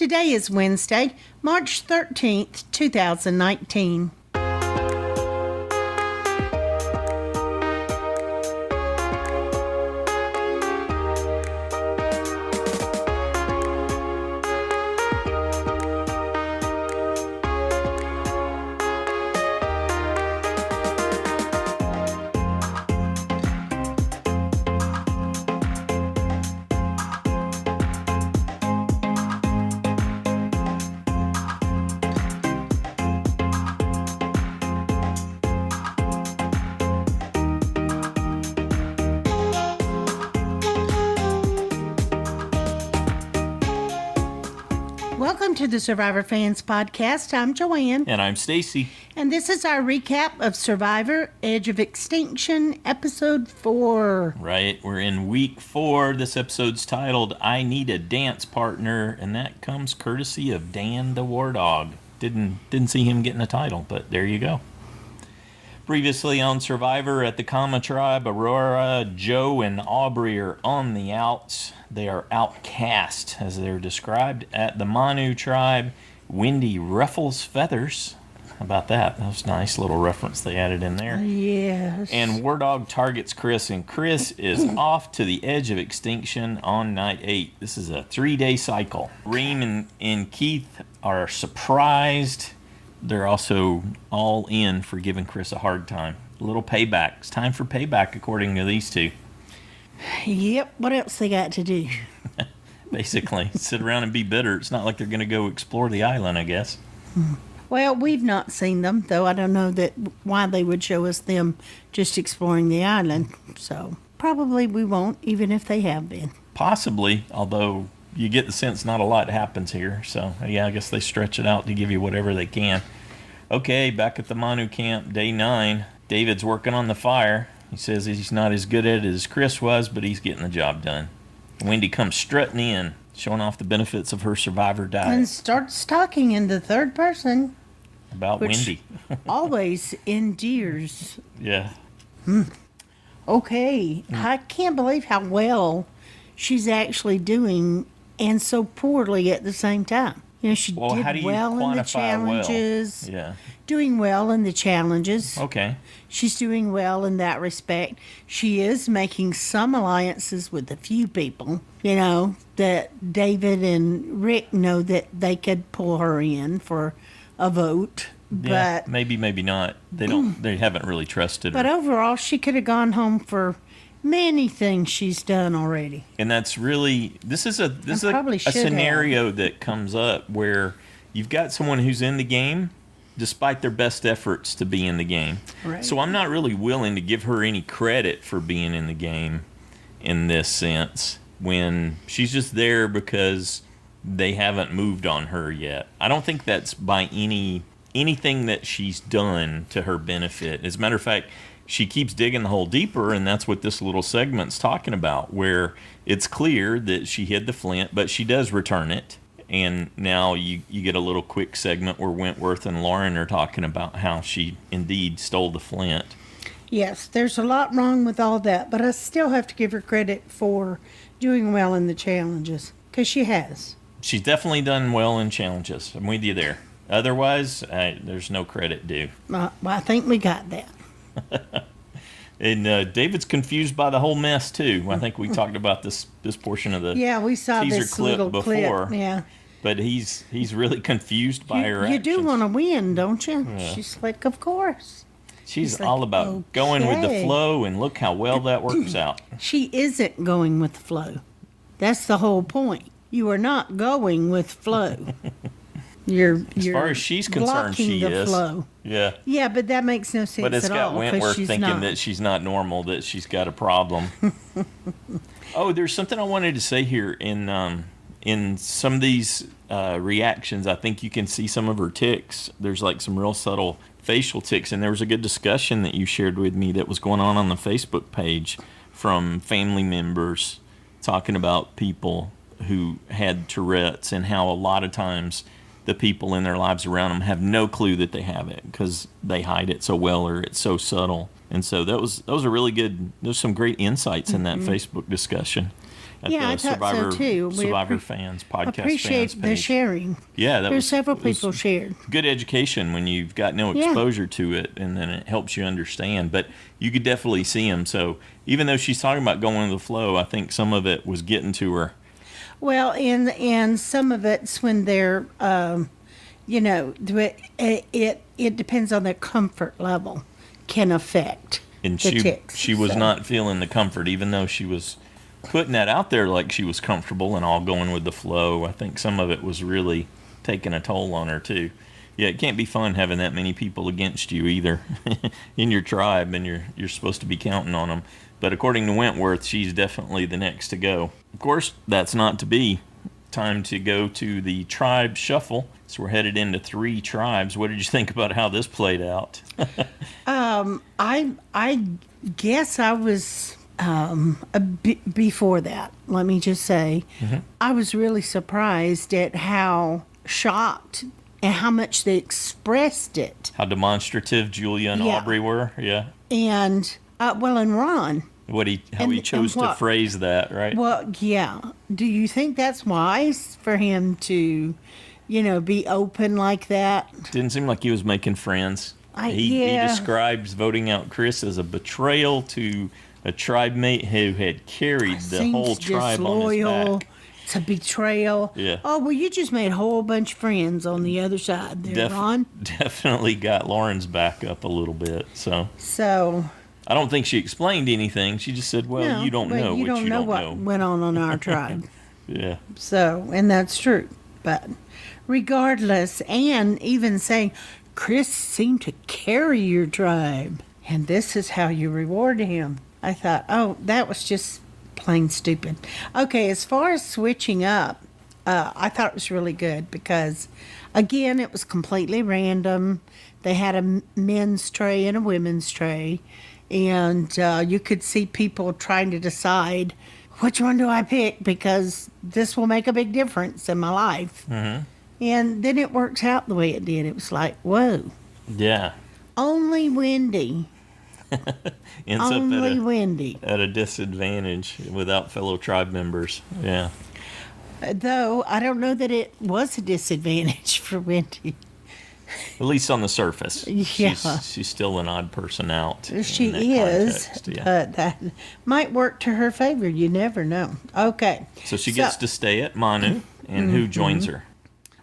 Today is Wednesday, March 13th, 2019. Welcome to the Survivor Fans Podcast. I'm Joanne. And I'm Stacy. And this is our recap of Survivor, Edge of Extinction, Episode 4. Right, we're in Week 4. This episode's titled, I Need a Dance Partner, and that comes courtesy of Dan the War Dog. Didn't see him getting a title, but there you go. Previously on Survivor at the Kama Tribe, Aurora, Joe, and Aubry are on the outs. They are outcast, as they're described. At the Manu Tribe, Wendy ruffles feathers. How about that? That was a nice little reference they added in there. Yes. And War Dog targets Chris, and Chris is off to the Edge of Extinction on night 8. This is a 3-day cycle. Reem and Keith are surprised. They're also all in for giving Chris a hard time. A little payback. It's time for payback, according to these two. Yep, what else they got to do? Basically, sit around and be bitter. It's not like they're going to go explore the island, I guess. Well, we've not seen them, though I don't know why they would show us them just exploring the island. So probably we won't, even if they have been. Possibly, although you get the sense not a lot happens here. So, yeah, I guess they stretch it out to give you whatever they can. Okay, back at the Manu camp, day 9. David's working on the fire. He says he's not as good at it as Chris was, but he's getting the job done. Wendy comes strutting in, showing off the benefits of her Survivor diet. And starts talking in the third person. About Wendy. Always endears. Yeah. Okay. I can't believe how well she's actually doing and so poorly at the same time. You know, she did well in the challenges. Well? Yeah. Doing well in the challenges. Okay. She's doing well in that respect. She is making some alliances with a few people, you know, that David and Rick know that they could pull her in for a vote. Yeah, But maybe not. They haven't really trusted her. But overall, she could have gone home for many things she's done already. And that's really, this is a scenario that comes up where you've got someone who's in the game despite their best efforts to be in the game. Right. So I'm not really willing to give her any credit for being in the game in this sense when she's just there because they haven't moved on her yet. I don't think that's by anything that she's done to her benefit. As a matter of fact, she keeps digging the hole deeper, and that's what this little segment's talking about, where it's clear that she hid the flint, but she does return it. And now you get a little quick segment where Wentworth and Lauren are talking about how she indeed stole the flint. Yes, there's a lot wrong with all that, but I still have to give her credit for doing well in the challenges, because she has. She's definitely done well in challenges. I'm with you there. Otherwise, there's no credit due. Well, I think we got that. And David's confused by the whole mess, too. I think we talked about this portion of the we saw teaser this clip little before. Clip. Yeah. But he's really confused by her actions. You do want to win, don't you? Yeah. She's like, of course. She's like, all about going with the flow, and look how well that works out. She isn't going with the flow. That's the whole point. You are not going with flow. You're as far as she's concerned, she the is. Flow. Yeah. Yeah, but that makes no sense at all. But it's got Wentworth thinking that she's not normal, that she's got a problem. Oh, there's something I wanted to say here. In some of these reactions, I think you can see some of her tics. There's like some real subtle facial tics, and there was a good discussion that you shared with me that was going on the Facebook page from family members talking about people who had Tourette's and how a lot of times the people in their lives around them have no clue that they have it because they hide it so well or it's so subtle. And so those are really good. There's some great insights in that Facebook discussion. at Yeah, I the thought so too. Survivor fans, podcast Appreciate fans the page. sharing. Yeah, There's several people shared. Good education when you've got no exposure to it, and then it helps you understand. But you could definitely see them. So even though she's talking about going with the flow, I think some of it was getting to her. Well, and some of it's when they're, it depends on their comfort level, can affect And the ticks. she was not feeling the comfort, even though she was putting that out there like she was comfortable and all going with the flow. I think some of it was really taking a toll on her too. Yeah, it can't be fun having that many people against you either in your tribe, and you're supposed to be counting on them. But according to Wentworth, she's definitely the next to go. Of course, that's not to be. Time to go to the tribe shuffle. So we're headed into 3 tribes. What did you think about how this played out? I guess I was before that. Let me just say, I was really surprised at how shocked and how much they expressed it. How demonstrative Julia and Aubry were, yeah. And and Ron. How he chose to phrase that, right? Well, yeah. Do you think that's wise for him to, be open like that? Didn't seem like he was making friends. He describes voting out Chris as a betrayal to a tribe mate who had carried the whole tribe on his back. It's a betrayal. Yeah. Oh, well, you just made a whole bunch of friends on the other side there, Ron. Definitely got Lauren's back up a little bit. So I don't think she explained anything. She just said, well, no, you don't know you what don't you know don't what know. went on our tribe. Yeah. So, and that's true. But regardless, and even saying, Chris seemed to carry your tribe, and this is how you reward him. I thought, oh, that was just plain stupid. Okay, as far as switching up, I thought it was really good because, again, it was completely random. They had a men's tray and a women's tray, and you could see people trying to decide, which one do I pick, because this will make a big difference in my life. Mm-hmm. And then it works out the way it did. It was like, whoa. Yeah. Only Wendy. Wendy. At a disadvantage without fellow tribe members. Yeah. Though, I don't know that it was a disadvantage for Wendy. At least on the surface. Yeah. She's still an odd person out. She is. Yeah. But that might work to her favor. You never know. Okay. So she gets to stay at Manu, and who joins her?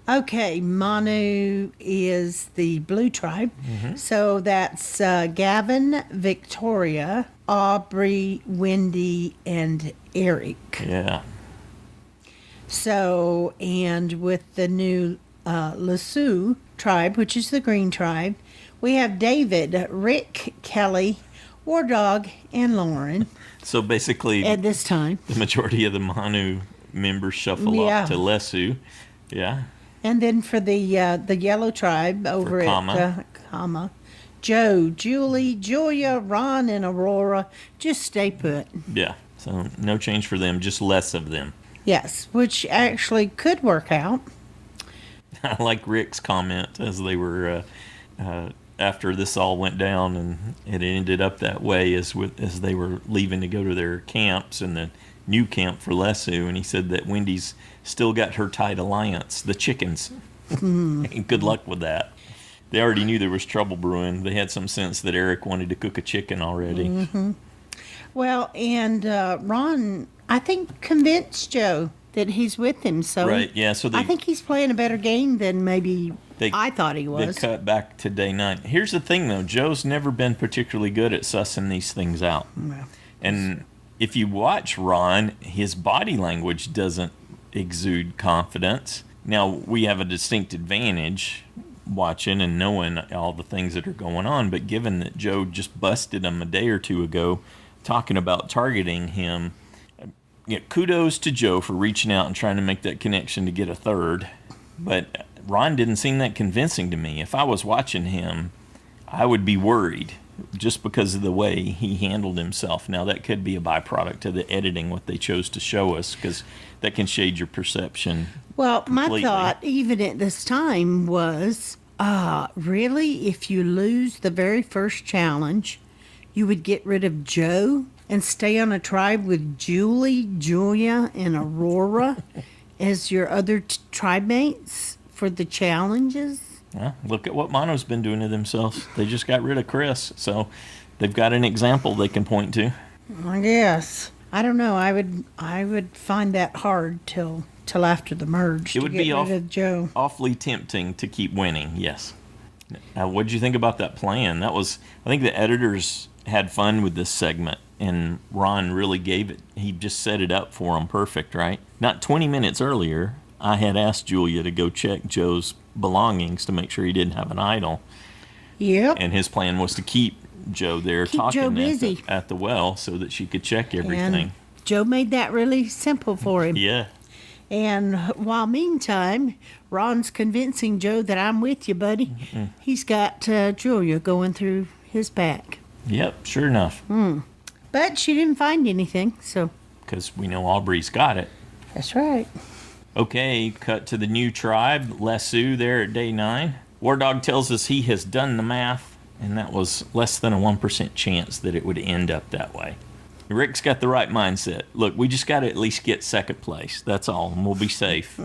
Okay, Manu is the blue tribe. Mm-hmm. So that's Gavin, Victoria, Aubry, Wendy, and Eric. Yeah. So, and with the new Lesu tribe, which is the green tribe, we have David, Rick, Kelly, War Dog, and Lauren. So basically, at this time, the majority of the Manu members shuffle up to Lesu. Yeah. And then for the yellow tribe over at Joe, Julie, Julia, Ron, and Aurora just stay put. Yeah, so no change for them, just less of them. Yes, which actually could work out. I like Rick's comment as they were after this all went down and it ended up that way as they were leaving to go to their camps and the new camp for Lesu, and he said that Wendy's still got her tied alliance, the chickens. Good luck with that. They already knew there was trouble brewing. They had some sense that Eric wanted to cook a chicken already. Mm-hmm. Well, and Ron, I think, convinced Joe that he's with him. So right, yeah. So I think he's playing a better game than maybe I thought he was. They cut back to day 9. Here's the thing, though. Joe's never been particularly good at sussing these things out. No. And if you watch Ron, his body language doesn't exude confidence. Now, we have a distinct advantage watching and knowing all the things that are going on, but given that Joe just busted him a day or two ago talking about targeting him, kudos to Joe for reaching out and trying to make that connection to get a third. But Ron didn't seem that convincing to me. If I was watching him, I would be worried just because of the way he handled himself. Now, that could be a byproduct of the editing, what they chose to show us, because that can shade your perception. Well, completely. My thought, even at this time, was, really, if you lose the very first challenge, you would get rid of Joe and stay on a tribe with Julie, Julia, and Aurora as your other tribe mates for the challenges? Well, look at what Manu's been doing to themselves. They just got rid of Chris, so they've got an example they can point to. I guess. I don't know. I would find that hard till after the merge. It would be rid of Joe. Awfully tempting to keep winning. Yes. Now, what did you think about that plan? I think the editors had fun with this segment, and Ron really gave it. He just set it up for them perfect, right? Not 20 minutes earlier, I had asked Julia to go check Joe's belongings to make sure he didn't have an idol. Yep. And his plan was to keep Joe there talking Joe busy at the well so that she could check everything. And Joe made that really simple for him. Yeah. And while meantime, Ron's convincing Joe that I'm with you, buddy. Mm-hmm. He's got Julia going through his back. Yep, sure enough. But she didn't find anything, so. Because we know Aubry's got it. That's right. Okay, cut to the new tribe, Lesu, there at day 9. War Dog tells us he has done the math, and that was less than a 1% chance that it would end up that way. Rick's got the right mindset. Look, we just got to at least get second place. That's all, and we'll be safe.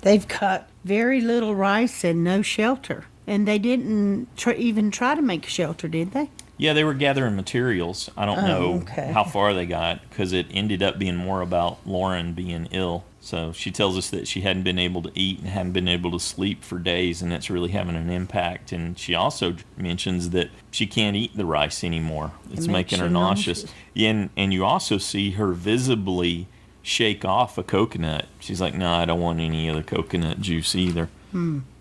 They've got very little rice and no shelter. And they didn't even try to make a shelter, did they? Yeah, they were gathering materials. I don't know okay. how far they got, because it ended up being more about Lauren being ill. So she tells us that she hadn't been able to eat and hadn't been able to sleep for days, and that's really having an impact. And she also mentions that she can't eat the rice anymore. It's making her nauseous. And you also see her visibly shake off a coconut. She's like, no, I don't want any of the coconut juice either.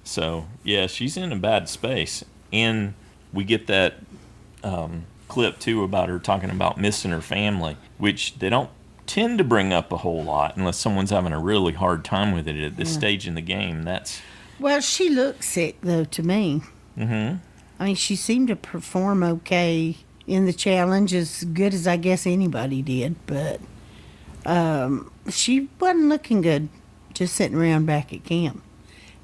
So, yeah, she's in a bad space. And we get that clip, too, about her talking about missing her family, which they don't tend to bring up a whole lot unless someone's having a really hard time with it at this stage in the game. Well, she looked sick, though, to me. Mm-hmm. I mean, she seemed to perform okay in the challenge, as good as I guess anybody did, but she wasn't looking good just sitting around back at camp.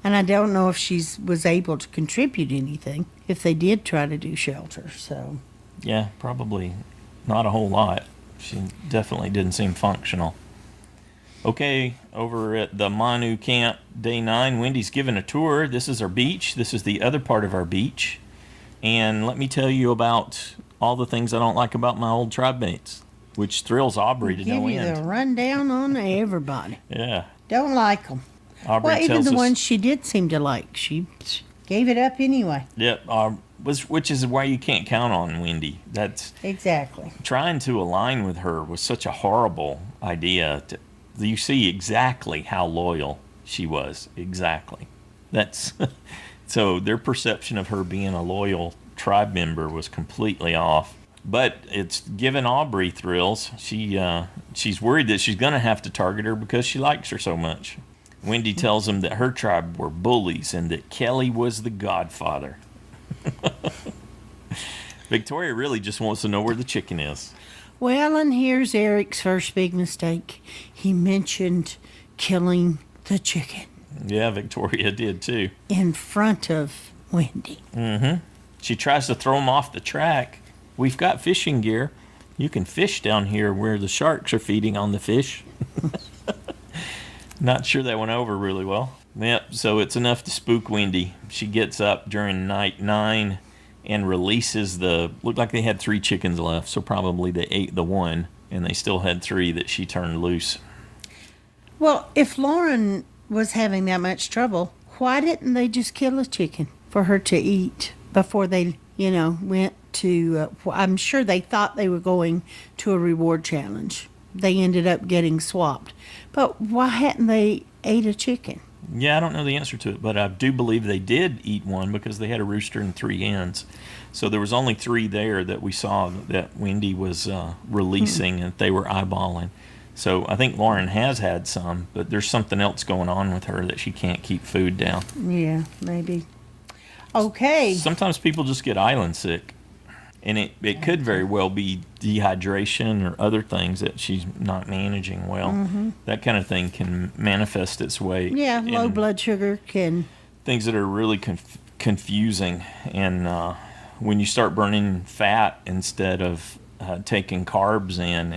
And I don't know if she was able to contribute anything if they did try to do shelter. So, yeah, probably not a whole lot. She definitely didn't seem functional. Okay, over at the Manu camp, day 9, Wendy's giving a tour. This is our beach. This is the other part of our beach. And let me tell you about all the things I don't like about my old tribe mates, which thrills Aubry to no end. Give you the rundown on everybody. Yeah. Don't like them. Aubry well, even tells the us, ones she did seem to like, she gave it up anyway. Yep, which is why you can't count on Wendy. That's exactly. Trying to align with her was such a horrible idea. You see exactly how loyal she was. Exactly. That's so their perception of her being a loyal tribe member was completely off. But it's given Aubry thrills. She's worried that she's going to have to target her because she likes her so much. Wendy tells him that her tribe were bullies and that Kelly was the godfather. Victoria really just wants to know where the chicken is. Well, and here's Eric's first big mistake. He mentioned killing the chicken. Yeah, Victoria did too. In front of Wendy. Mm-hmm. She tries to throw him off the track. We've got fishing gear. You can fish down here where the sharks are feeding on the fish. Not sure that went over really well. Yep, so it's enough to spook Wendy. She gets up during night 9 and releases looked like they had 3 chickens left, so probably they ate the one, and they still had 3 that she turned loose. Well, if Lauren was having that much trouble, why didn't they just kill a chicken for her to eat before they, went to, I'm sure they thought they were going to a reward challenge. They ended up getting swapped. But why hadn't they ate a chicken? Yeah, I don't know the answer to it, but I do believe they did eat one because they had a rooster and 3 hens. So there was only 3 there that we saw that Wendy was releasing and they were eyeballing. So I think Lauren has had some, but there's something else going on with her that she can't keep food down. Yeah, maybe. Okay. Sometimes people just get island sick. And it could very well be dehydration or other things that she's not managing well. Mm-hmm. That kind of thing can manifest its way. Yeah, low blood sugar can. Things that are really confusing. And when you start burning fat instead of taking carbs in,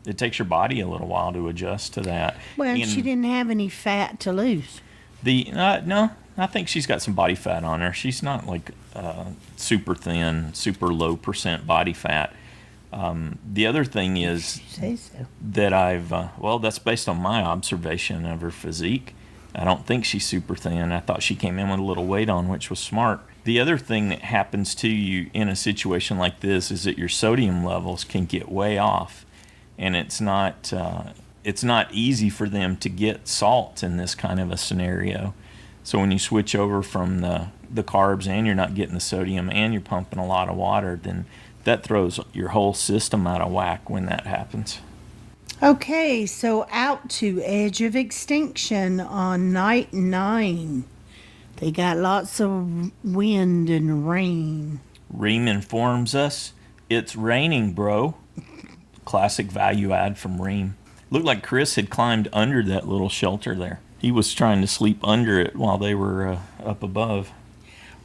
it takes your body a little while to adjust to that. Well, and she didn't have any fat to lose. No, I think she's got some body fat on her. She's not like super thin, super low percent body fat. The other thing is that that's based on my observation of her physique. I don't think she's super thin. I thought she came in with a little weight on, which was smart. The other thing that happens to you in a situation like this is that your sodium levels can get way off, and it's not easy for them to get salt in this kind of a scenario. So when you switch over from the carbs and you're not getting the sodium and you're pumping a lot of water, then that throws your whole system out of whack when that happens. Okay, so out to Edge of Extinction on night 9. They got lots of wind and rain. Reem informs us it's raining, bro. Classic value add from Reem. Looked like Chris had climbed under that little shelter there. He was trying to sleep under it while they were up above.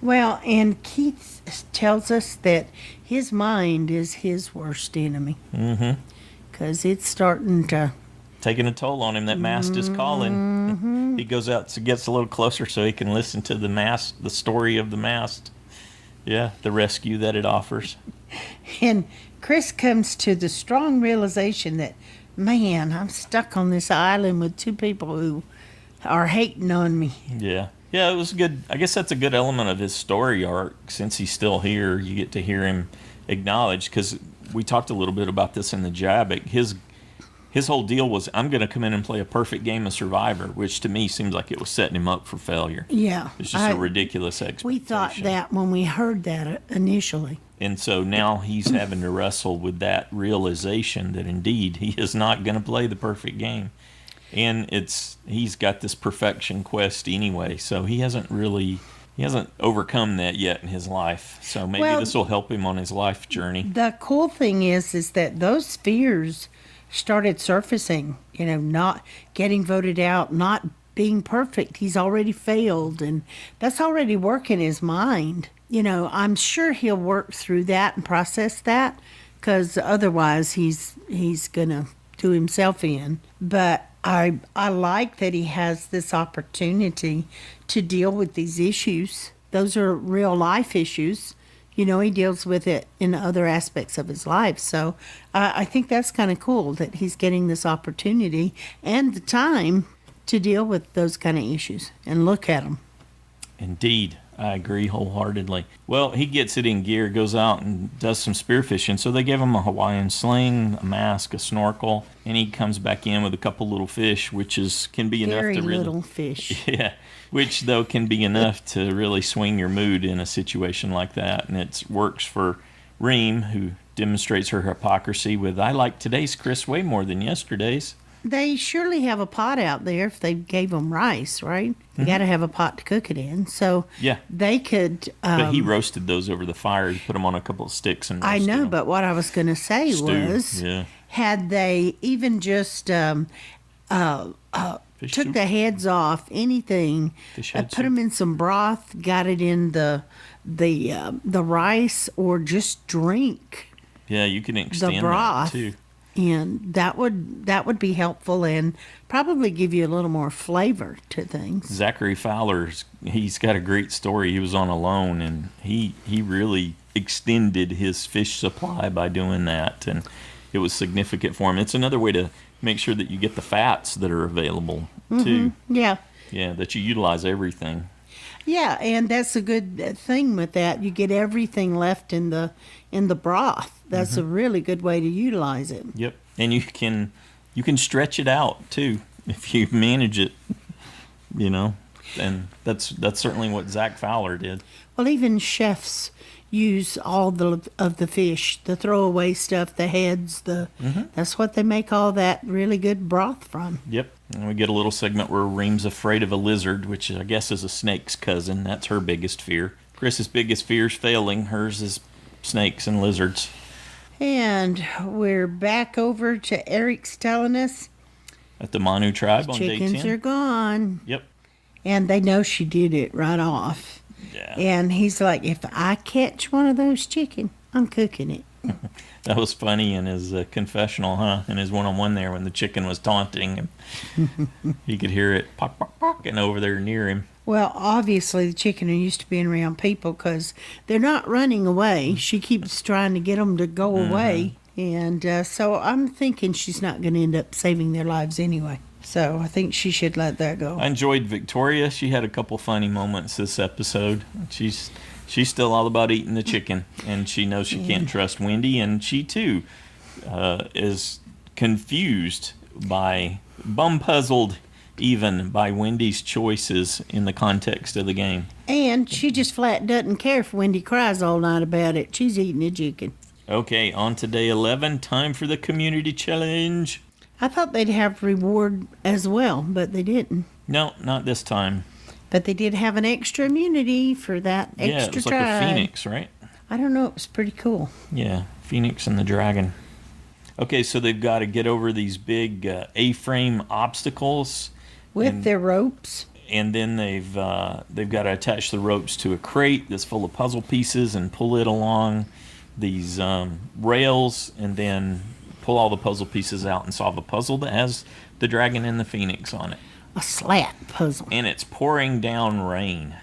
Well, and Keith tells us that his mind is his worst enemy. Mm-hmm. Because it's starting to... taking a toll on him. That mast is calling. Mm-hmm. He goes out, gets a little closer so he can listen to the story of the mast. Yeah, the rescue that it offers. And Chris comes to the strong realization that, man, I'm stuck on this island with 2 people who are hating on me. Yeah. Yeah, it was good. I guess that's a good element of his story arc. Since he's still here, you get to hear him acknowledge, because we talked a little bit about this in the jab. His whole deal was, I'm going to come in and play a perfect game of Survivor, which to me seems like it was setting him up for failure. Yeah. It's just a ridiculous expectation. We thought that when we heard that initially. And so now he's having to wrestle with that realization that indeed he is not going to play the perfect game. And he's got this perfection quest anyway, so he hasn't overcome that yet in his life. So maybe this will help him on his life journey. The cool thing is that those fears started surfacing, not getting voted out, not being perfect. He's already failed, and that's already work in his mind. I'm sure he'll work through that and process that, because otherwise he's going to do himself in. But I like that he has this opportunity to deal with these issues. Those are real life issues. He deals with it in other aspects of his life. So I think that's kind of cool that he's getting this opportunity and the time to deal with those kind of issues and look at them. Indeed. I agree wholeheartedly. Well, he gets it in gear, goes out and does some spearfishing. So they give him a Hawaiian sling, a mask, a snorkel, and he comes back in with a couple little fish, which can be enough to really... Very little fish. Yeah, which though can be enough to really swing your mood in a situation like that. And it works for Reem, who demonstrates her hypocrisy with, I like today's Chris way more than yesterday's. They surely have a pot out there if they gave them rice, right? You got to have a pot to cook it in. So yeah, they could... but he roasted those over the fire. He put them on a couple of sticks and roasted them. But what I was going to say was, had they even just took the heads off anything, put them in some broth, got it in the rice, or just drink. Yeah, you can extend the broth that too. And that would be helpful and probably give you a little more flavor to things. Zachary Fowler's, he's got a great story. He was on a loan, and he really extended his fish supply by doing that, and it was significant for him. It's another way to make sure that you get the fats that are available too. Yeah. Yeah, that you utilize everything. Yeah, and that's a good thing with that. You get everything left in the broth. That's a really good way to utilize it. Yep, and you can stretch it out too if you manage it. And that's certainly what Zach Fowler did. Well, even chefs use all of the fish, the throwaway stuff, the heads. That's what they make all that really good broth from. Yep. And we get a little segment where Reem's afraid of a lizard, which I guess is a snake's cousin. That's her biggest fear. Chris's biggest fear is failing. Hers is snakes and lizards. And we're back over to Eric's telling us at the Manu tribe on day 10. Chickens are gone. Yep. And they know she did it right off. Yeah. And he's like, if I catch one of those chicken, I'm cooking it. That was funny in his confessional, huh? In his one-on-one there when the chicken was taunting him. He could hear it pock, pock, pock, and over there near him. Well, obviously the chicken are used to being around people because they're not running away. She keeps trying to get them to go away. And so I'm thinking she's not going to end up saving their lives anyway. So I think she should let that go. I enjoyed Victoria. She had a couple funny moments this episode. She's still all about eating the chicken, and she knows she can't trust Wendy, and she too is confused bum-puzzled even by Wendy's choices in the context of the game. And she just flat doesn't care if Wendy cries all night about it. She's eating the chicken. Okay, on to day 11, time for the community challenge. I thought they'd have reward as well, but they didn't. No, not this time. But they did have an extra immunity for that extra Yeah, it was tribe. like a phoenix, right? I don't know. It was pretty cool. Yeah, Phoenix and the Dragon. Okay, so they've got to get over these big A-frame obstacles. With their ropes. And then they've got to attach the ropes to a crate that's full of puzzle pieces and pull it along these rails, and then pull all the puzzle pieces out and solve a puzzle that has the dragon and the phoenix on it. A slat puzzle. And it's pouring down rain,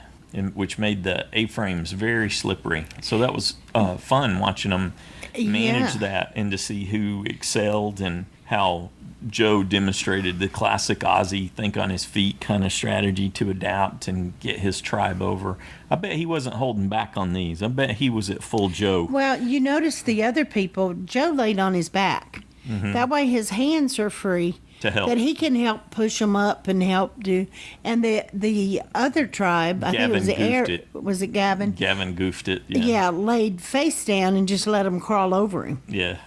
which made the A-frames very slippery. So that was fun watching them manage that, and to see who excelled and how Joe demonstrated the classic Aussie think on his feet kind of strategy to adapt and get his tribe over. I bet he wasn't holding back on these. I bet he was at full Joe. Well, you notice the other people, Joe laid on his back. Mm-hmm. That way his hands are free. To help. That he can help push them up and help do. And the other tribe, I Gavin think it was it Gavin? Gavin goofed it, yeah. Yeah, laid face down and just let them crawl over him. Yeah.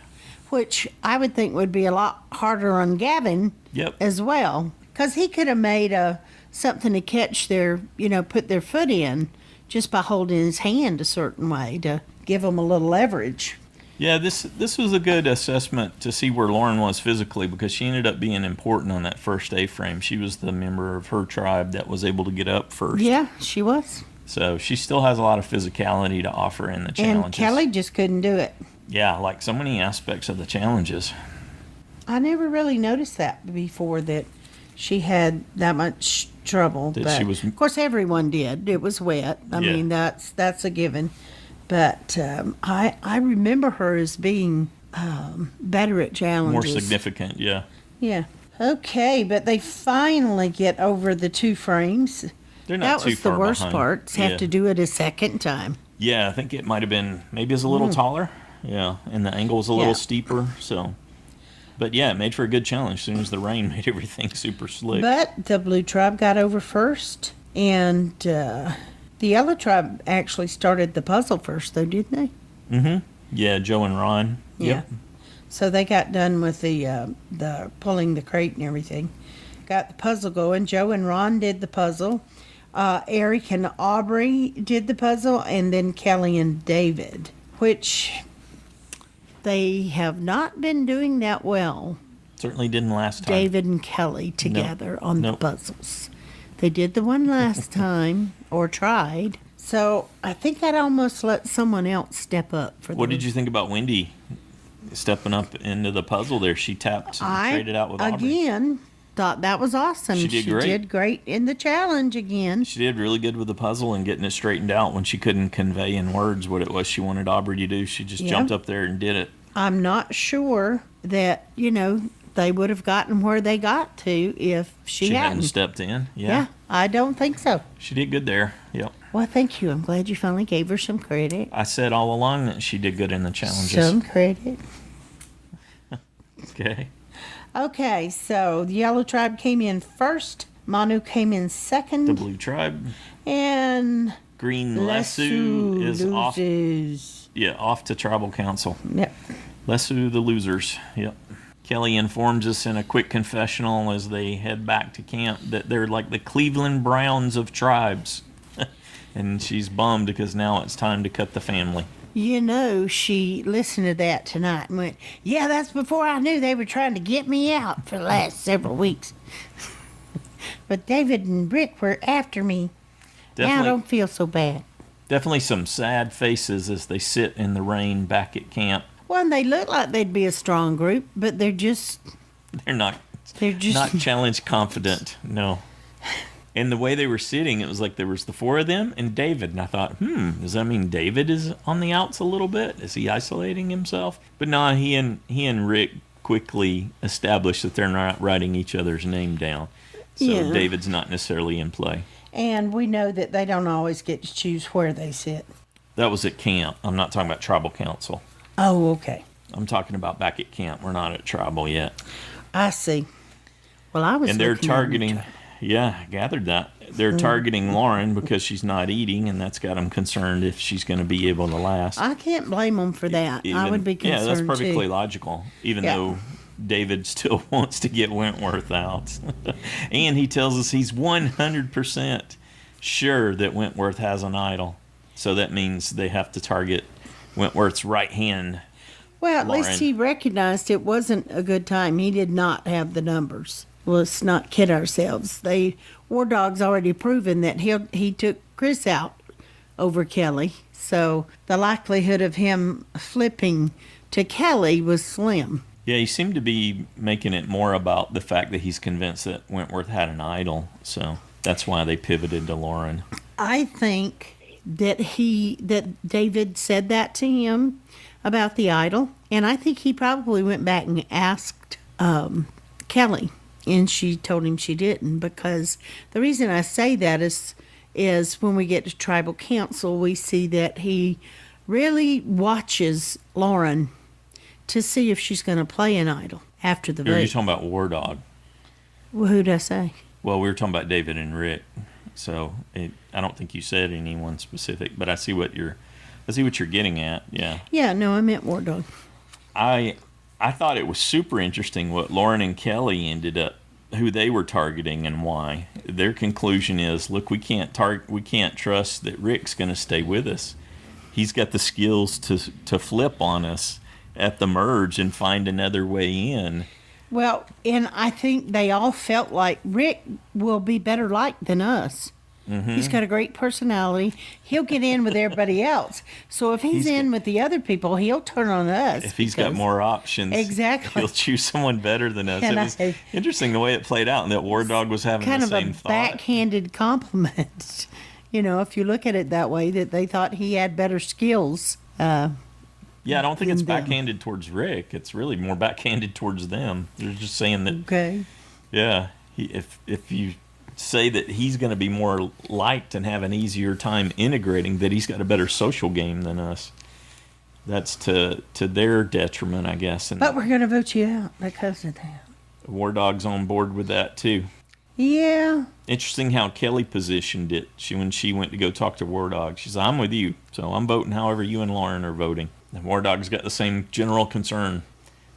Which I would think would be a lot harder on Gavin as well. Because he could have made something to catch their, put their foot in just by holding his hand a certain way to give them a little leverage. Yeah, this was a good assessment to see where Lauren was physically, because she ended up being important on that first A-frame. She was the member of her tribe that was able to get up first. Yeah, she was. So she still has a lot of physicality to offer in the challenges. And Kelly just couldn't do it. Yeah, like so many aspects of the challenges. I never really noticed that before, that she had that much trouble. Of course, everyone did. It was wet. I mean, that's a given. But I remember her as being better at challenges. More significant, yeah. Yeah. Okay, but they finally get over the 2 frames. They're not too far behind. That was the worst part. Have to do it a second time. Yeah, I think it might have been, maybe it's a little taller. Yeah, and the angle was a little steeper, so. But yeah, it made for a good challenge as soon as the rain made everything super slick. But the blue tribe got over first, and the yellow tribe actually started the puzzle first, though, didn't they? Mm-hmm. Yeah, Joe and Ron. Yeah. Yep. So they got done with the pulling the crate and everything. Got the puzzle going. Joe and Ron did the puzzle. Eric and Aubry did the puzzle, and then Kelly and David, which they have not been doing that well. Certainly didn't last time. David and Kelly together on the puzzles. They did the one last time, or tried. So I think I'd almost let someone else step up for What did you think about Wendy stepping up into the puzzle there? She tapped and traded out with Aubry. Again, thought that was awesome. She did great in the challenge again. She did really good with the puzzle and getting it straightened out when she couldn't convey in words what it was she wanted Aubry to do. She just jumped up there and did it. I'm not sure that, they would have gotten where they got to if she hadn't stepped in. Yeah, I don't think so. She did good there. Yep. Well, thank you. I'm glad you finally gave her some credit. I said all along that she did good in the challenges. Some credit. Okay. Okay, so the yellow tribe came in first. Manu came in second. The blue tribe. And green Lesu is loses. off to tribal council. Yep. Lesu the losers. Yep. Kelly informs us in a quick confessional as they head back to camp that they're like the Cleveland Browns of tribes. And she's bummed because now it's time to cut the family. She listened to that tonight and went, yeah, that's before I knew they were trying to get me out for the last several weeks. But David and Rick were after me. Definitely, now I don't feel so bad. Definitely some sad faces as they sit in the rain back at camp. Well, and they look like they'd be a strong group, but they're just not challenge confident. No. And the way they were sitting, it was like there was the four of them and David. And I thought, does that mean David is on the outs a little bit? Is he isolating himself? But no, he and Rick quickly established that they're not writing each other's name down. So David's not necessarily in play. And we know that they don't always get to choose where they sit. That was at camp. I'm not talking about tribal council. Oh, okay. I'm talking about back at camp. We're not at tribal yet. I see. Well, I was. And they're targeting. Yeah, I gathered that. They're targeting Lauren because she's not eating, and that's got them concerned if she's going to be able to last. I can't blame them for that. I would be concerned, yeah, that's perfectly logical, even though David still wants to get Wentworth out. And he tells us he's 100% sure that Wentworth has an idol. So that means they have to target Wentworth's right hand. Well, at Lauren. least he recognized it wasn't a good time. He did not have the numbers. Let's not kid ourselves. War Dog's already proven that he took Chris out over Kelly. So the likelihood of him flipping to Kelly was slim. Yeah, he seemed to be making it more about the fact that he's convinced that Wentworth had an idol. So that's why they pivoted to Lauren. I think that David said that to him about the idol. And I think he probably went back and asked Kelly. And she told him she didn't, because the reason I say that is when we get to tribal council, we see that he really watches Lauren to see if she's going to play an idol after the vote. You're talking about War Dog. Well, who'd I say? Well, we were talking about David and Rick. So I don't think you said anyone specific, but I see what you're getting at. Yeah. Yeah. No, I meant War Dog. I thought it was super interesting what Lauren and Kelly ended up, who they were targeting and why. Their conclusion is, look, we can't trust that Rick's going to stay with us. He's got the skills to flip on us at the merge and find another way in. Well, and I think they all felt like Rick will be better liked than us. Mm-hmm. He's got a great personality. He'll get in with everybody else. So if he's in with the other people, he'll turn on us. If he's got more options, exactly, he'll choose someone better than us. And it was interesting the way it played out, and that War Dog was having the same thought. Kind of a backhanded compliment, if you look at it that way, that they thought he had better skills. Yeah, I don't think it's backhanded towards Rick. It's really more backhanded towards them. They're just saying that. Okay. Yeah, if you say that he's going to be more liked and have an easier time integrating, that he's got a better social game than us. That's to their detriment, I guess. But we're going to vote you out because of that. War Dog's on board with that, too. Yeah. Interesting how Kelly positioned it. When she went to go talk to War Dog, she said, I'm with you, so I'm voting however you and Lauren are voting. And War Dog's got the same general concern.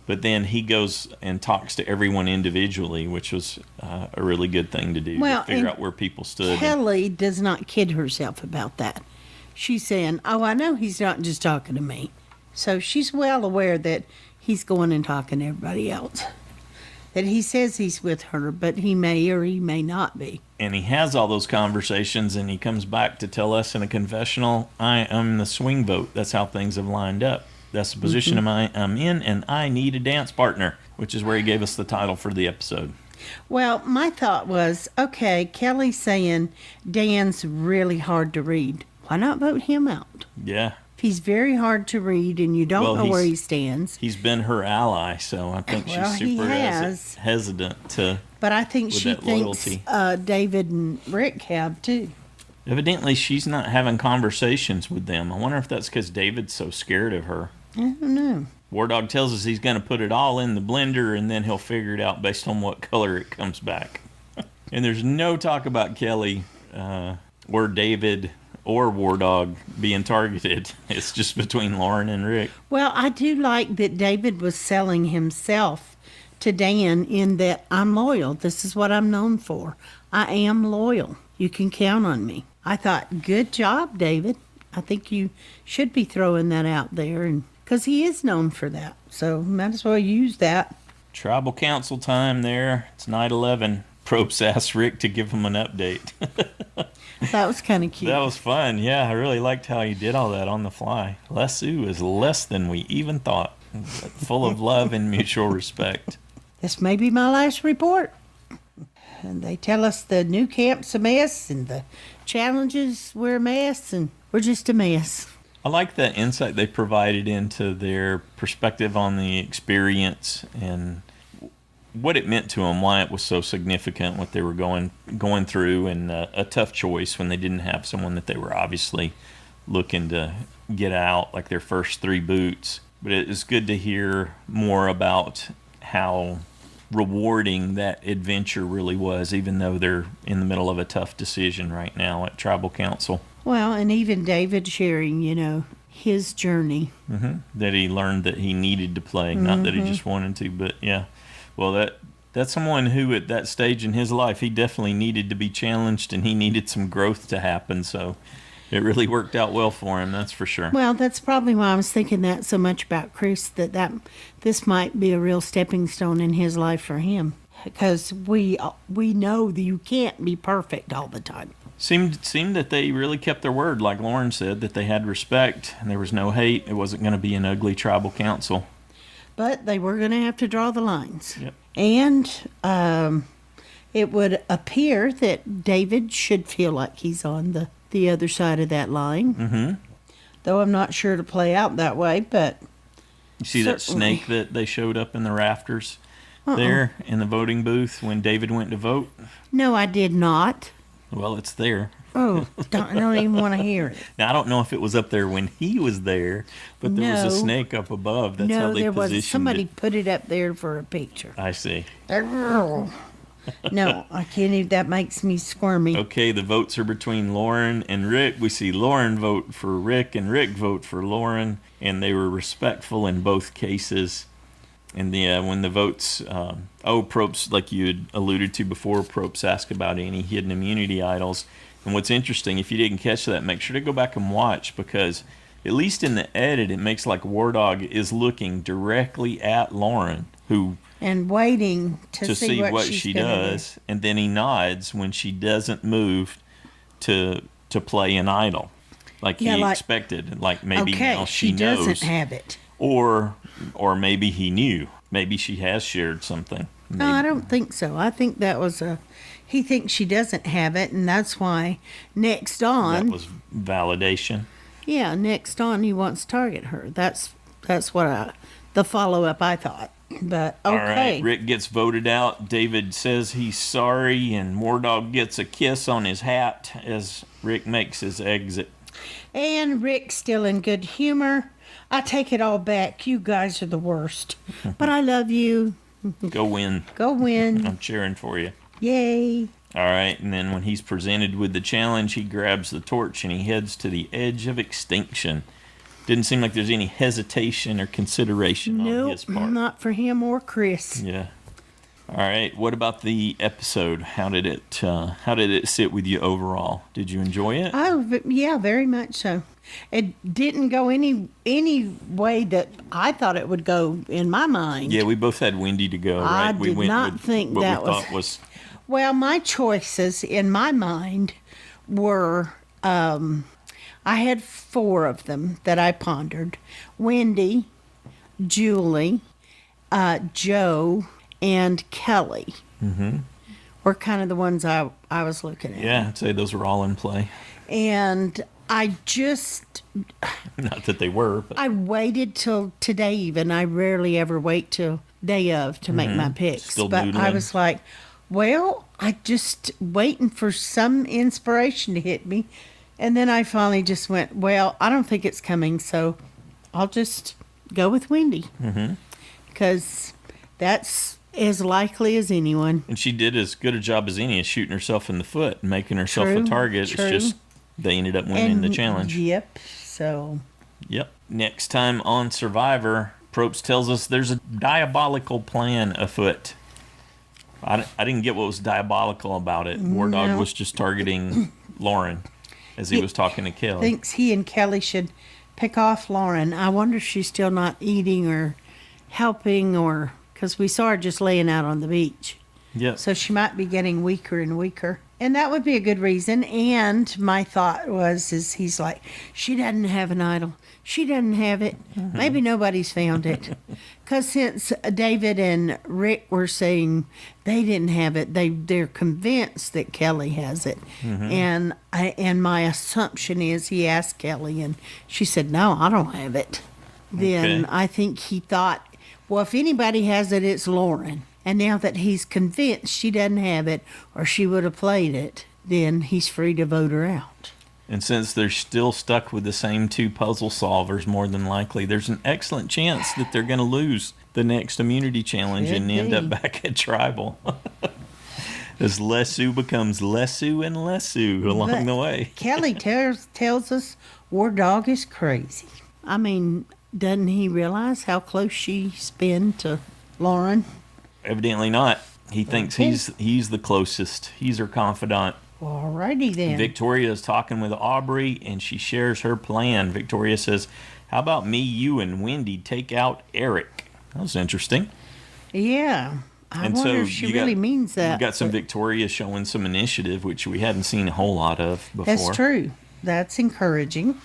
But then he goes and talks to everyone individually, which was a really good thing to do, to figure out where people stood. Kelly does not kid herself about that. She's saying, I know he's not just talking to me. So she's well aware that he's going and talking to everybody else. That he says he's with her, but he may or he may not be. And he has all those conversations, and he comes back to tell us in a confessional, I am the swing vote. That's how things have lined up. That's the position I'm in, and I need a dance partner, which is where he gave us the title for the episode. Well, my thought was, okay, Kelly's saying Dan's really hard to read. Why not vote him out? Yeah. If he's very hard to read and you don't know where he stands. He's been her ally, so I think she's super hesitant to. But I think she thinks David and Rick have too. Evidently, she's not having conversations with them. I wonder if that's because David's so scared of her. I don't know. War Dog tells us he's going to put it all in the blender, and then he'll figure it out based on what color it comes back. And there's no talk about Kelly or David or War Dog being targeted. It's just between Lauren and Rick. Well, I do like that David was selling himself to Dan in that I'm loyal. This is what I'm known for. I am loyal. You can count on me. I thought, good job, David. I think you should be throwing that out there, and because he is known for that. So might as well use that. Tribal council time there. It's night 11. Probst asked Rick to give him an update. That was kind of cute. That was fun. Yeah, I really liked how he did all that on the fly. Lesu is less than we even thought. Full of love and mutual respect. This may be my last report. And they tell us the new camp's a mess and the challenges were a mess and we're just a mess. I like the insight they provided into their perspective on the experience and what it meant to them, why it was so significant, what they were going through, and a tough choice when they didn't have someone that they were obviously looking to get out, like their first 3 boots. But it is good to hear more about how rewarding that adventure really was, even though they're in the middle of a tough decision right now at Tribal Council. Well, and even David sharing, his journey. That he learned that he needed to play, not that he just wanted to, but yeah. Well, that's someone who at that stage in his life, he definitely needed to be challenged and he needed some growth to happen. So it really worked out well for him, that's for sure. Well, that's probably why I was thinking that so much about Chris, that this might be a real stepping stone in his life for him. Because we know that you can't be perfect all the time. Seemed that they really kept their word, like Lauren said, that they had respect and there was no hate. It wasn't going to be an ugly tribal council. But they were going to have to draw the lines. Yep. And it would appear that David should feel like he's on the other side of that line. Though I'm not sure to play out that way, but... You see that snake that they showed up in the rafters there in the voting booth when David went to vote? No, I did not. Well, it's there. Oh, I don't even want to hear it. Now, I don't know if it was up there when he was there, but there was a snake up above. That's how they positioned it. No, there was. Somebody put it up there for a picture. I see. No, I can't even. That makes me squirmy. Okay, the votes are between Lauren and Rick. We see Lauren vote for Rick and Rick vote for Lauren, and they were respectful in both cases. And when the votes, Probst, like you had alluded to before, Probst asked about any hidden immunity idols. And what's interesting, if you didn't catch that, make sure to go back and watch, because at least in the edit, it makes like War Dog is looking directly at Lauren, and waiting to see what she does, do. And then he nods when she doesn't move to play an idol, like he expected. Like maybe now she knows. Doesn't have it. Or maybe he knew. Maybe she has shared something. Maybe. No, I don't think so. I think that was he thinks she doesn't have it, and that's why next on... That was validation. Yeah, next on he wants to target her. That's what the follow-up I thought. But, okay. All right, Rick gets voted out. David says he's sorry, and War Dog gets a kiss on his hat as Rick makes his exit. And Rick's still in good humor. I take it all back. You guys are the worst. But I love you. Go win. Go win. I'm cheering for you. Yay. All right, and then when he's presented with the challenge, he grabs the torch and he heads to the Edge of Extinction. Didn't seem like there's any hesitation or consideration on his part. Not for him or Chris. Yeah. All right. What about the episode? How did it sit with you overall? Did you enjoy it? Oh, yeah, very much so. It didn't go any way that I thought it would go in my mind. Yeah, we both had Wendy to go, right? I did not think that was. Well, my choices in my mind were. I had 4 of them that I pondered: Wendy, Julie, Joe, and Kelly. Were kind of the ones I was looking at. Yeah, I'd say those were all in play. And I just... Not that they were, but... I waited till today even. I rarely ever wait till day of to make my picks. Still but doodling. I was like, well, I just waiting for some inspiration to hit me. And then I finally just went, well, I don't think it's coming, so I'll just go with Wendy. Because that's as likely as anyone. And she did as good a job as any of shooting herself in the foot and making herself a target. True. It's just they ended up winning the challenge. Yep. So. Yep. Next time on Survivor, Probst tells us there's a diabolical plan afoot. I didn't get what was diabolical about it. War Dog was just targeting Lauren as he was talking to Kelly. Thinks he and Kelly should pick off Lauren. I wonder if she's still not eating or helping, or because we saw her just laying out on the beach. Yep. So she might be getting weaker and weaker. And that would be a good reason. And my thought is he's like, she doesn't have an idol. She doesn't have it. Maybe nobody's found it. Because since David and Rick were saying they didn't have it, they're convinced that Kelly has it. And my assumption is he asked Kelly, and she said, no, I don't have it. Then I think he thought, well, if anybody has it, it's Lauren. And now that he's convinced she doesn't have it or she would have played it, then he's free to vote her out. And since they're still stuck with the same 2 puzzle solvers, more than likely, there's an excellent chance that they're going to lose the next immunity challenge and end up back at tribal. As Lesu becomes Lesu and Lesu along the way. Kelly tells us War Dog is crazy. I mean, doesn't he realize how close she's been to Lauren? Evidently not. He thinks he's the closest. He's her confidant. Alrighty then. Victoria is talking with Aubry, and she shares her plan. Victoria says, how about me, you, and Wendy take out Eric? That was interesting. Yeah. I wonder if she really means that. You got some Victoria showing some initiative, which we hadn't seen a whole lot of before. That's true. That's encouraging.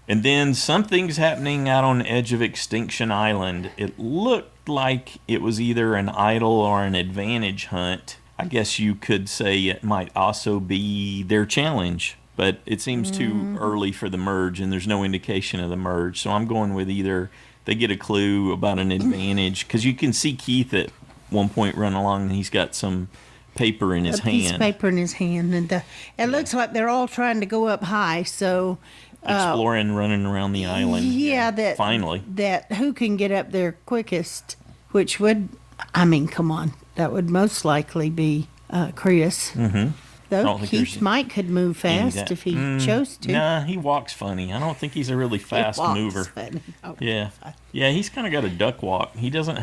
And then something's happening out on Edge of Extinction Island. It looked like it was either an idol or an advantage hunt. I guess you could say it might also be their challenge, but it seems too early for the merge, and there's no indication of the merge. So I'm going with either they get a clue about an advantage, because you can see Keith at one point run along, and he's got some paper in his hand. A piece of paper in his hand, and it looks like they're all trying to go up high, so... exploring, running around the island. Yeah, finally. That who can get up there quickest, which would, I mean, come on, that would most likely be Chris. Though Keith might could move fast if he chose to. Nah, he walks funny. I don't think he's a really fast mover. Funny. Oh, yeah, he's kind of got a duck walk. He doesn't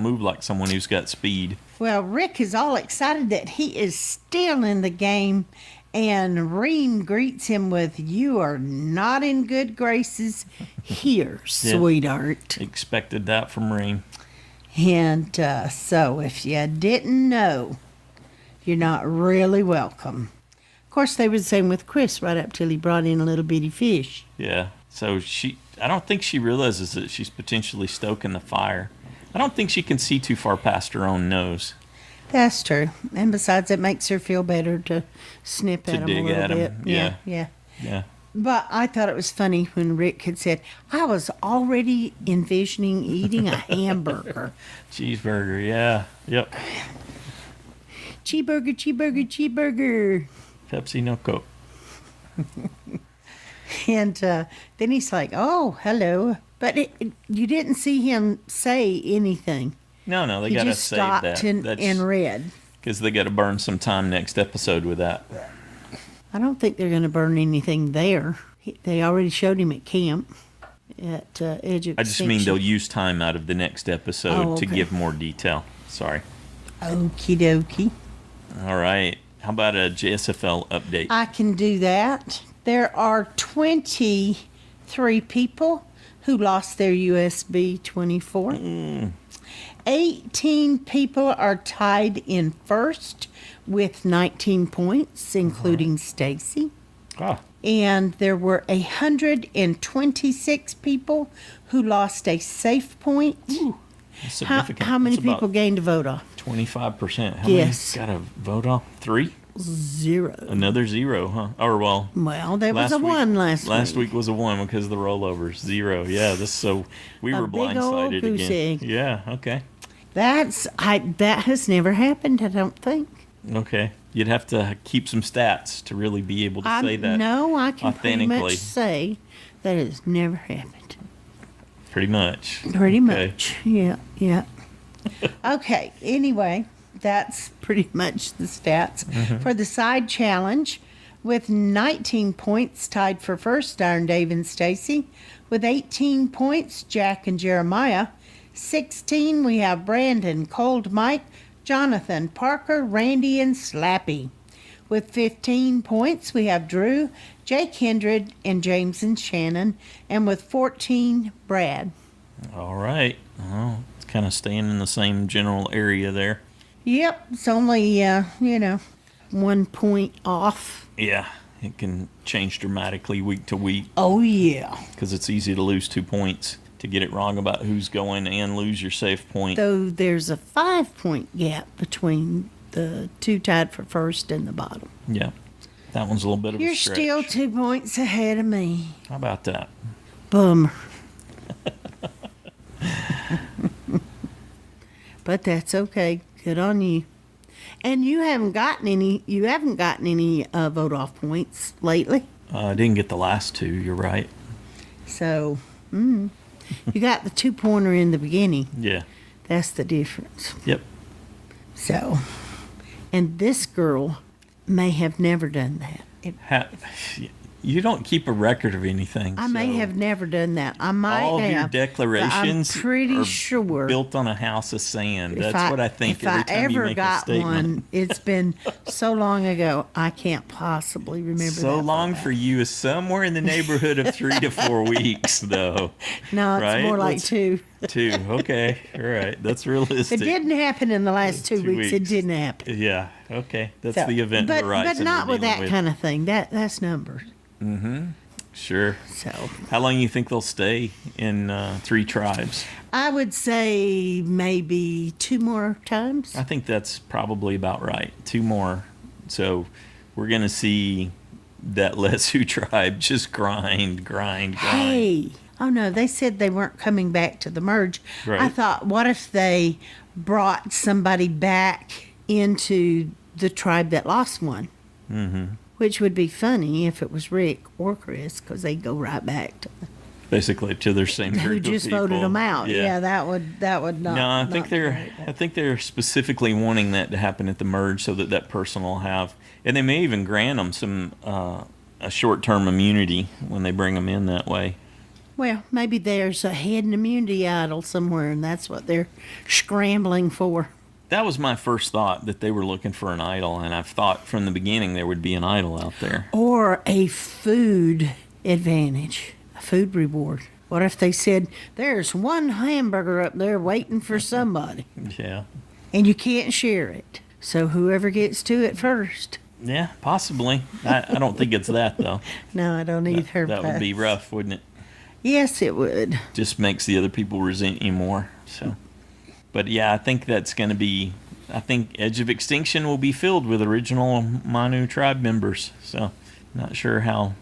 move like someone who's got speed. Well, Rick is all excited that he is still in the game. And Reem greets him with, you are not in good graces here, sweetheart. Expected that from Reem. And so if you didn't know, you're not really welcome. Of course, they were the same with Chris right up till he brought in a little bitty fish. Yeah, so I don't think she realizes that she's potentially stoking the fire. I don't think she can see too far past her own nose. That's true. And besides, it makes her feel better to snip at him a little bit. Yeah. But I thought it was funny when Rick had said, I was already envisioning eating a hamburger. Cheeseburger, yeah. Yep. Cheeseburger, cheeseburger, cheeseburger. Pepsi, no Coke. And then he's like, oh, hello. But you didn't see him say anything. No, they got to save that. He just stopped and read. Because they got to burn some time next episode with that. I don't think they're going to burn anything there. They already showed him at camp at Edge of Extinction. I just mean they'll use time out of the next episode to give more detail. Sorry. Okie dokie. All right. How about a JSFL update? I can do that. There are 23 people who lost their USB 24. 18 people are tied in first with 19 points, including Stacy. And there were 126 people who lost a safe point. That's significant. How many people gained a vote off? 25%. How many got a vote off? 3? 0. Another 0, huh? Well, there was a 1 last week. Last week was a 1 because of the rollovers. 0. Yeah, we were blindsided again. Yeah, okay. That has never happened, I don't think. Okay. You'd have to keep some stats to really be able to say that. No, I can pretty much say that it has never happened. Pretty much. Pretty much. Yeah. Okay, anyway, that's pretty much the stats. For the side challenge, with 19 points tied for first are Dave and Stacy. With 18 points, Jack and Jeremiah. 16, we have Brandon, Cold Mike, Jonathan, Parker, Randy, and Slappy. With 15 points, we have Drew, Jake Kindred, and James and Shannon. And with 14, Brad. All right. Well, it's kind of staying in the same general area there. Yep, it's only, 1 point off. Yeah, it can change dramatically week to week. Oh, yeah. Because it's easy to lose 2 points to get it wrong about who's going and lose your safe point. Though there's a 5-point gap between the two tied for first and the bottom. Yeah, that one's a little bit of a stretch. You're still 2 points ahead of me. How about that? Bummer. But that's okay. Good on you. And you haven't gotten any vote off points lately. I didn't get the last two, you're right. So, you got the 2-pointer in the beginning. Yeah. That's the difference. Yep. So, and this girl may have never done that. You don't keep a record of anything. I may have never done that. I might all have. All of your declarations I'm pretty sure built on a house of sand. That's what I think if every I time ever you make got a statement. one, it's been so long ago, I can't possibly remember so that long for you is somewhere in the neighborhood of 3 to 4 weeks, though. No, it's right? more like 2. 2, okay. All right, that's realistic. It didn't happen in the last 2 weeks. It didn't happen. Yeah, okay. That's the event horizon. But not with that kind of thing. That's numbers. Mm-hmm. Sure. So, how long do you think they'll stay in 3 tribes? I would say maybe 2 more times. I think that's probably about right. 2 more. So we're going to see that Lesu tribe just grind. Hey. Oh, no, they said they weren't coming back to the merge. Right. I thought, what if they brought somebody back into the tribe that lost one? Mm-hmm. Which would be funny if it was Rick or Chris, because they'd go right back to basically to their same group who just of people. voted them out. Yeah, that would not. No, I think not they're specifically wanting that to happen at the merge so that person will have, and they may even grant them some a short-term immunity when they bring them in that way. Well, maybe there's a hidden immunity idol somewhere, and that's what they're scrambling for. That was my first thought, that they were looking for an idol, and I've thought from the beginning there would be an idol out there. Or a food advantage, a food reward. What if they said, there's one hamburger up there waiting for somebody? Yeah. And you can't share it. So whoever gets to it first. Yeah, possibly. I don't think it's that, though. No, I don't either. That would be rough, wouldn't it? Yes, it would. Just makes the other people resent you more, so... But yeah, I think that's going to be. I think Edge of Extinction will be filled with original Manu tribe members. So, not sure how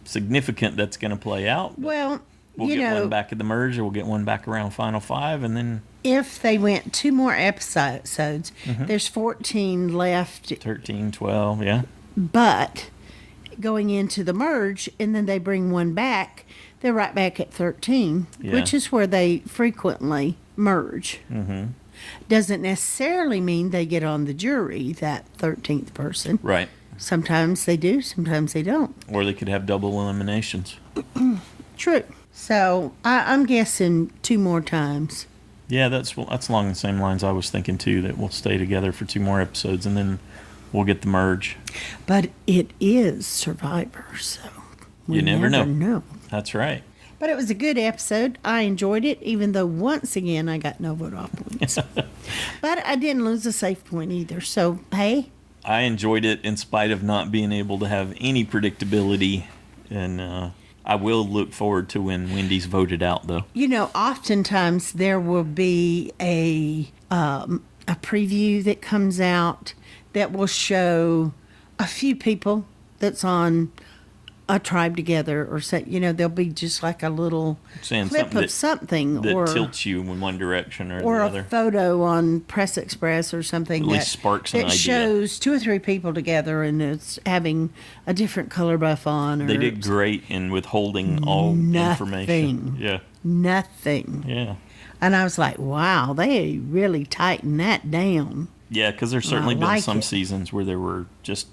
significant that's going to play out. Well, we'll get one back at the merge, or we'll get one back around Final 5, and then. If they went 2 more episodes, there's 14 left. 13, 12, yeah. But going into the merge, and then they bring one back, they're right back at 13, which is where they frequently merge. Mm-hmm. Doesn't necessarily mean they get on the jury, that 13th person. Right. Sometimes they do, sometimes they don't. Or they could have double eliminations. True. So I'm guessing 2 more times. Yeah, that's along the same lines I was thinking too, that we'll stay together for 2 more episodes and then we'll get the merge. But it is Survivor, so you never know. That's right. But it was a good episode. I enjoyed it, even though once again I got no vote off points. But I didn't lose a safe point either. So, hey. I enjoyed it in spite of not being able to have any predictability. And I will look forward to when Wendy's voted out, though. Oftentimes there will be a preview that comes out that will show a few people that's on a tribe together, or there'll be just like a little clip of something that or tilts you in one direction or the other. Or a photo on Press Express or something at least sparks an idea. That shows 2 or 3 people together and it's having a different color buff on. They did great in withholding all information. Yeah. Nothing. Yeah. And I was like, wow, they really tightened that down. Yeah, because there's certainly been some seasons where there were just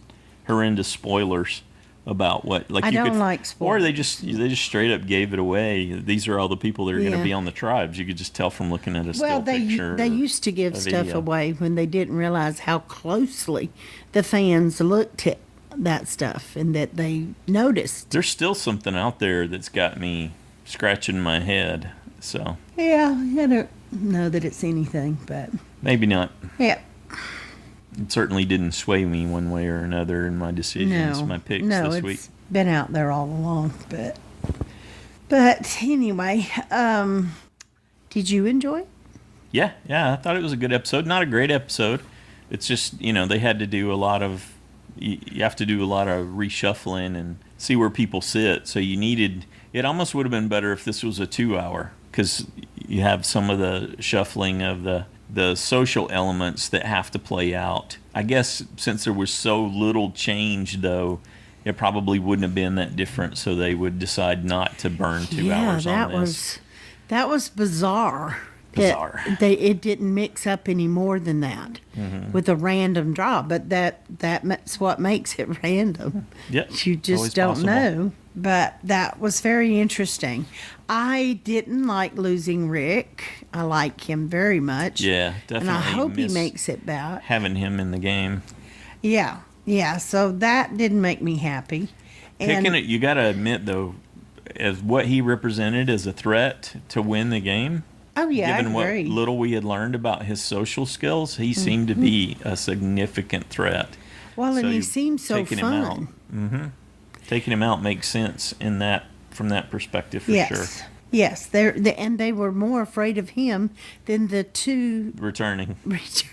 horrendous spoilers about what I don't like spoilers. Or they just straight up gave it away. These are all the people that are going to be on the tribes. You could just tell from looking at a still picture. They used to give stuff away when they didn't realize how closely the fans looked at that stuff and that they noticed. There's still something out there that's got me scratching my head. So yeah, know that it's anything, but maybe not. yeah. It certainly didn't sway me one way or another in my decisions, my picks this week. It's been out there all along, but anyway, did you enjoy it? Yeah, I thought it was a good episode. Not a great episode. It's just, they had to do a lot of, you have to do a lot of reshuffling and see where people sit. So it almost would have been better if this was a 2-hour, because you have some of the shuffling of the social elements that have to play out. I guess since there was so little change, though, it probably wouldn't have been that different, so they would decide not to burn 2 hours on this. That was bizarre. It didn't mix up any more than that with a random draw, but that's what makes it random. Yep. You just don't know. But that was very interesting. I didn't like losing Rick. I like him very much. Yeah, definitely. And I hope he makes it back. Having him in the game. Yeah. So that didn't make me happy. Picking it, you got to admit, though, as what he represented as a threat to win the game. Oh, yeah, given I agree. What little we had learned about his social skills, he seemed to be a significant threat. Well, and he seemed so fun. Taking him out makes sense from that perspective for sure. Yes, and they were more afraid of him than the two returning players.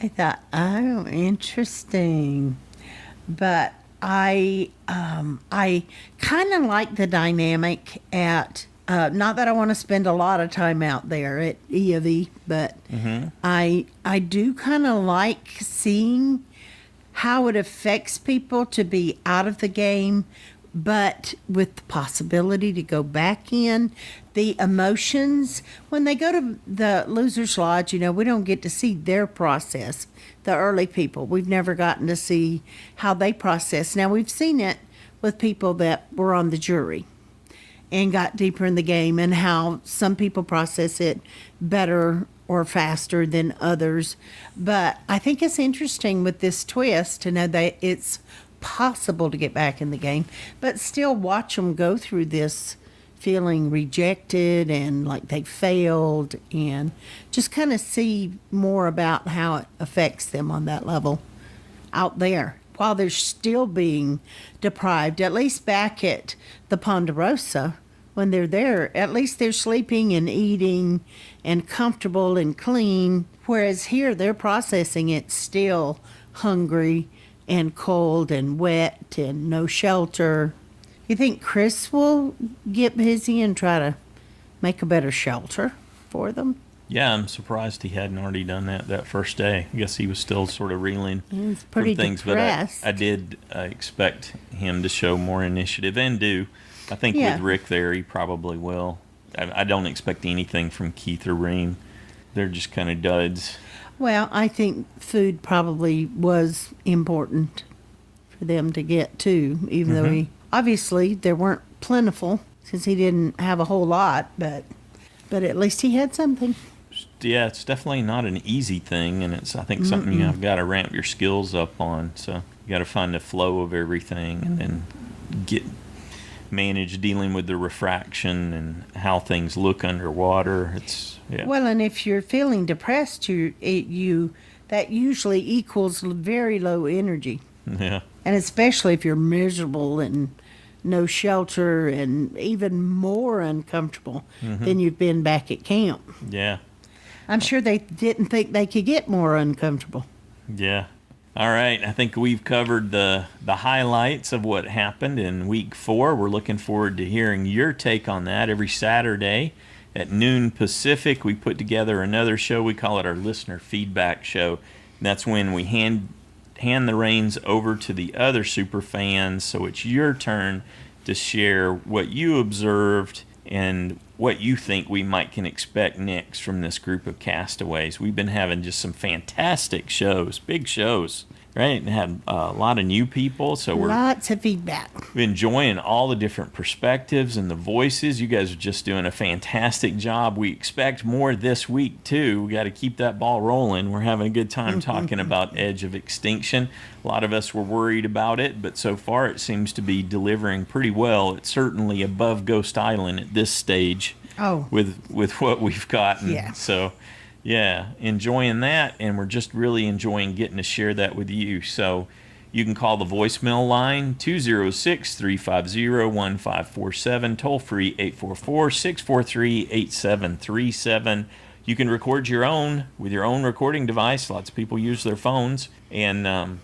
I thought, oh, interesting. But I kind of like the dynamic at. Not that I want to spend a lot of time out there at E of E, but I do kind of like seeing how it affects people to be out of the game, but with the possibility to go back in. The emotions, when they go to the Loser's Lodge, we don't get to see their process, the early people. We've never gotten to see how they process. Now, we've seen it with people that were on the jury and got deeper in the game, and how some people process it better or faster than others. But I think it's interesting with this twist to know that it's possible to get back in the game, but still watch them go through this feeling rejected and like they failed, and just kind of see more about how it affects them on that level out there while they're still being deprived. At least back at the Ponderosa, when they're there, at least they're sleeping and eating and comfortable and clean, whereas here they're processing it still hungry and cold and wet and no shelter. You think Chris will get busy and try to make a better shelter for them? Yeah, I'm surprised he hadn't already done that first day. I guess he was still sort of reeling He's pretty from things, depressed. But I did expect him to show more initiative, and do. I think with Rick there, he probably will. I don't expect anything from Keith or Reem. They're just kind of duds. Well, I think food probably was important for them to get too, even though obviously they weren't plentiful since he didn't have a whole lot, but at least he had something. Yeah, it's definitely not an easy thing, and it's, I think, something you've got to ramp your skills up on. So you got to find the flow of everything, and then manage dealing with the refraction and how things look underwater. Well, and if you're feeling depressed, that usually equals very low energy. Yeah. And especially if you're miserable and no shelter and even more uncomfortable than you've been back at camp. Yeah. I'm sure they didn't think they could get more uncomfortable. Yeah. All right. I think we've covered the highlights of what happened in week 4. We're looking forward to hearing your take on that. Every Saturday at noon Pacific, we put together another show. We call it our listener feedback show. And that's when we hand the reins over to the other super fans. So it's your turn to share what you observed and what you think we can expect next from this group of castaways. We've been having just some fantastic shows, big shows, right? And had a lot of new people, so we're lots of feedback. Enjoying all the different perspectives and the voices. You guys are just doing a fantastic job. We expect more this week too. We got to keep that ball rolling. We're having a good time talking about Edge of Extinction. A lot of us were worried about it, but so far it seems to be delivering pretty well. It's certainly above Ghost Island at this stage. with what we've gotten. Yeah. So, yeah, enjoying that, and we're just really enjoying getting to share that with you. So you can call the voicemail line 206-350-1547, toll free 844-643-8737. You can record your own with your own recording device. Lots of people use their phones, and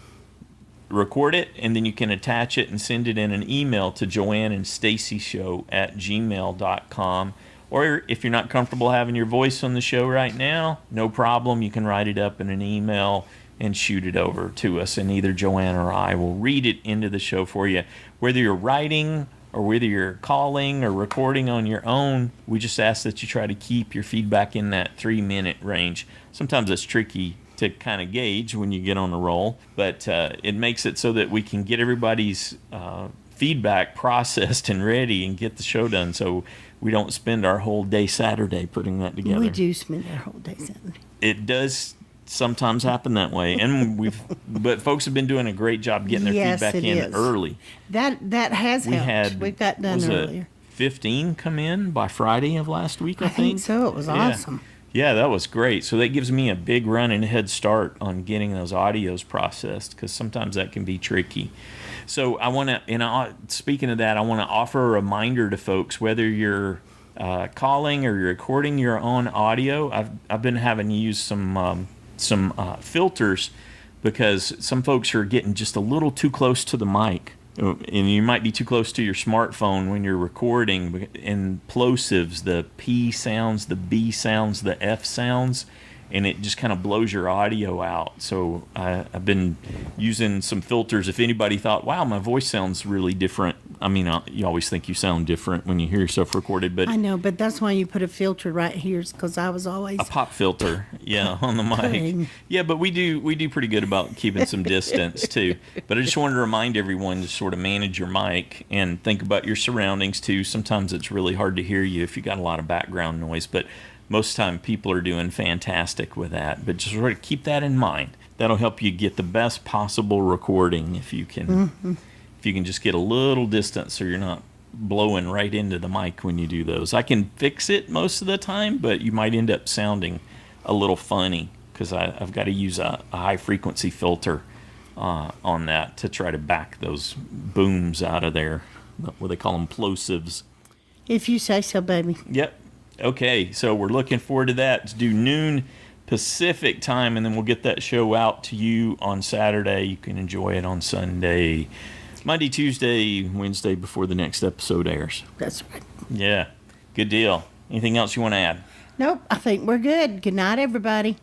record it, and then you can attach it and send it in an email to joanneandstacyshow@gmail.com. Or if you're not comfortable having your voice on the show right now, no problem. You can write it up in an email and shoot it over to us, and either Joanne or I will read it into the show for you. Whether you're writing or whether you're calling or recording on your own, we just ask that you try to keep your feedback in that 3-minute range. Sometimes it's tricky to kind of gauge when you get on a roll, but it makes it so that we can get everybody's feedback processed and ready and get the show done, so we don't spend our whole day Saturday putting that together. We do spend our whole day Saturday. It does sometimes happen that way, and but folks have been doing a great job getting their feedback in early. That has helped. We've got done earlier. 15 come in by Friday of last week, I think. So. It was awesome. Yeah, that was great. So that gives me a big running head start on getting those audios processed, because sometimes that can be tricky. So I want to, speaking of that, I want to offer a reminder to folks, whether you're calling or you're recording your own audio. I've been having to use some filters, because some folks are getting just a little too close to the mic. And you might be too close to your smartphone when you're recording, and plosives, the P sounds, the B sounds, the F sounds, and it just kind of blows your audio out. So I've been using some filters. If anybody thought, wow, my voice sounds really different. I mean, you always think you sound different when you hear yourself recorded, but I know, but that's why you put a filter right here, because I was always a pop filter, on the mic. Yeah, but we do pretty good about keeping some distance too. But I just wanted to remind everyone to sort of manage your mic and think about your surroundings too. Sometimes it's really hard to hear you if you got a lot of background noise, but most of the time people are doing fantastic with that. But just sort of keep that in mind. That'll help you get the best possible recording if you can. Mm-hmm. If you can just get a little distance, so you're not blowing right into the mic when you do those. I can fix it most of the time, but you might end up sounding a little funny, because I've got to use a high frequency filter on that to try to back those booms out of there. What they call them, plosives. If you say so, baby. Yep. Okay, so we're looking forward to that. It's due noon Pacific time, and then we'll get that show out to you on Saturday. You can enjoy it on Sunday, Monday, Tuesday, Wednesday before the next episode airs. That's right. Yeah, good deal. Anything else you want to add? Nope, I think we're good. Good night, everybody.